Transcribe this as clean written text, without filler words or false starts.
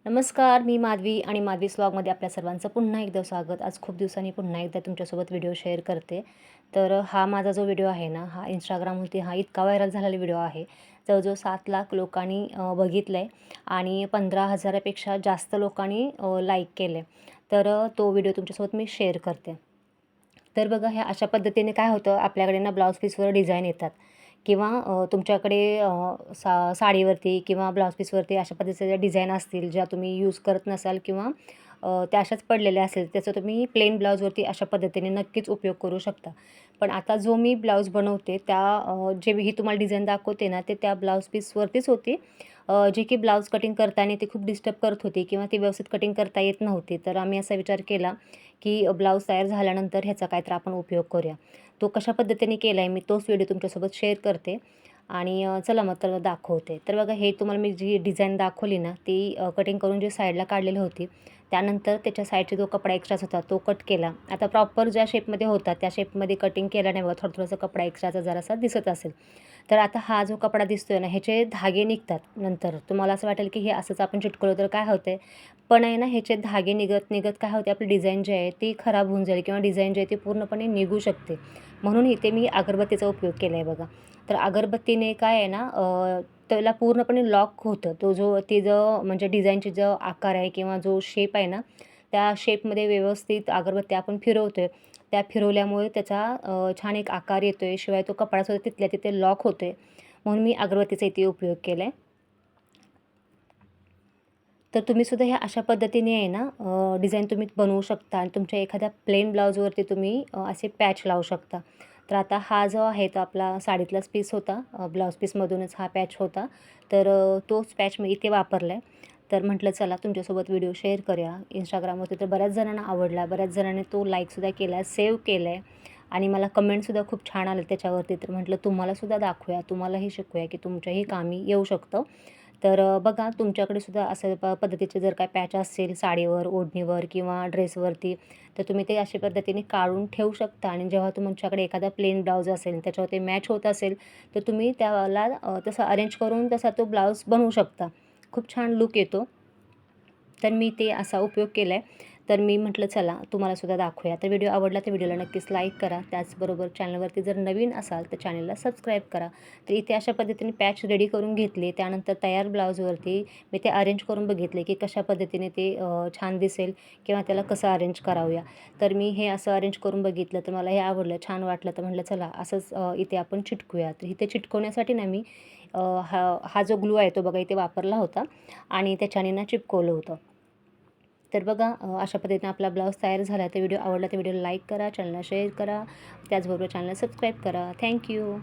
नमस्कार, मी माधवी आणि माधवीज व्लॉगमध्ये आपल्या सर्वांचं पुन्हा एकदा स्वागत. आज खूप दिवसांनी पुन्हा एकदा तुमच्यासोबत व्हिडिओ शेअर करते. तर हा माझा जो व्हिडिओ आहे ना, हा Instagramवरती इतका व्हायरल झालेला व्हिडिओ आहे. जवळजवळ 7 लाख लोकांनी बघितलं आहे आणि 15,000 पेक्षा जास्त लोकांनी लाईक केलं आहे. तर तो व्हिडिओ तुमच्यासोबत मी शेअर करते. तर बघा, ह्या अशा पद्धतीने काय होतं, आपल्याकडे ना ब्लाऊज पीसवर डिझाईन येतात किंवा तुमच्याकडे साडीवरती किंवा ब्लाऊज पीसवरती अशा पद्धतीच्या डिझाईन असतील, ज्या तुम्ही यूज करत नसाल किंवा त्या अशाच पडलेल्या असेल, त्याचा तुम्ही प्लेन ब्लाऊजवरती अशा पद्धतीने नक्कीच उपयोग करू शकता. पण आता जो मी ब्लाऊज बनवते त्या जे मी तुम्हाला डिझाईन दाखवते ना, ते त्या ब्लाऊज पीसवरतीच होती. जे की ब्लाऊज कटिंग करताना ती खूप डिस्टर्ब करत होती किंवा ती व्यवस्थित कटिंग करता येत नव्हती. तर आम्ही असा विचार केला की ब्लाऊज तयार झाल्यानंतर ह्याचा काहीतरी आपण उपयोग करूया. तो कशा पद्धतीने केला आहे मी तोच व्हिडिओ तुमच्यासोबत शेअर करते आणि चला मग तर दाखवते. तर बघा, हे तुम्हाला मी जी डिझाईन दाखवली ना, ती कटिंग करून जी साईडला काढलेली होती, त्यानंतर त्याच्या साईडचा जो कपडा एक्स्ट्राच होता तो कट केला. आता प्रॉपर ज्या शेपमध्ये होता त्या शेपमध्ये कटिंग केला नाही बघा, थोडासा कपडा एक्स्ट्राचा जरासा दिसत असेल. तर आता हा जो कपडा दिसतोय ना, ह्याचे धागे निघतात नंतर. तुम्हाला असं वाटेल की हे असंच आपण चिटकवलं तर काय होतंय? पण आहे ना, ह्याचे धागे निघत निघत काय होते, आपली डिझाईन जी आहे ती खराब होऊन जाईल किंवा डिझाईन जी आहे ती पूर्णपणे निघू शकते. म्हणून इथे मी अगरबत्तीचा उपयोग केला आहे बघा. तर अगरबत्तीने काय आहे ना, त्याला पूर्णपणे लॉक होतं. तो जो ती जो म्हणजे डिझाईनची जो आकार आहे किंवा जो शेप आहे ना, त्या शेपमध्ये व्यवस्थित अगरबत्ती आपण फिरवतोय. त्या फिरवल्यामुळे त्याचा छान एक आकार येतोय. शिवाय तो कपडासुद्धा तिथल्या तिथे लॉक होतोय. म्हणून मी अगरबत्तीचा इथे उपयोग केला आहे. तर तुम्हीसुद्धा ह्या अशा पद्धतीने आहे ना, डिझाईन तुम्ही बनवू शकता आणि तुमच्या एखाद्या प्लेन ब्लाऊजवरती तुम्ही असे पॅच लावू शकता. तर आता हा जो आहे तो आपला साडीतलाच पीस होता. ब्लाऊज पीसमधूनच हा पॅच होता. तर तोच पॅच मी इथे वापरला आहे. तर म्हटलं चला तुमच्यासोबत व्हिडिओ शेअर करूया. Instagramवरती तर बऱ्याच जणांना आवडला. बऱ्याच जणांनी तो लाईकसुद्धा केला आहे, सेव्ह केलं आहे आणि मला कमेंटसुद्धा खूप छान आले त्याच्यावरती. तर म्हटलं तुम्हालासुद्धा दाखवूया, तुम्हालाही शिकवूया की तुमच्याही कामी येऊ शकतं. तर बघा, तुमच्याकडे सुद्धा असं पद्धतीचे जर काय पॅच असतील साडीवर, ओढणीवर किंवा ड्रेसवरती, तर तुम्ही ते अशा पद्धतीने काढून ठेवू शकता आणि जेव्हा तुमच्याकडे एखादा प्लेन ब्लाऊज असेल, त्याच्यावर ते मॅच होत असेल, तर तुम्ही त्याला तसं अरेंज करून तसा तो ब्लाऊज बनवू शकता. खूप छान लूक येतो. तर मी ते असा उपयोग केला आहे. तर मी म्हटलं चला तुम्हालासुद्धा दाखवूया. तर व्हिडिओ आवडला तर व्हिडिओला नक्कीच लाईक करा. त्याचबरोबर चॅनलवरती जर नवीन असाल तर चॅनलला सबस्क्राईब करा. तर इथे अशा पद्धतीने पॅच रेडी करून घेतले. त्यानंतर तयार ब्लाऊजवरती मी ते अरेंज करून बघितले की कशा पद्धतीने ते छान दिसेल किंवा त्याला कसं अरेंज करावूया. तर मी हे असं अरेंज करून बघितलं तर मला हे आवडलं, छान वाटलं. तर म्हटलं चला असंच इथे आपण चिटकूया. तर इथे चिटकवण्यासाठी ना मी हा जो ग्लू आहे तो बघा इथे वापरला होता आणि त्याच्याने ना चिपकवलं होतं. तर बघा, अशा पद्धतीने आपला ब्लाऊज तयार झाला. तर व्हिडिओ आवडला तर व्हिडिओला लाईक करा, चॅनलला शेअर करा, त्याचबरोबर चॅनलला सबस्क्राईब करा. Thank you.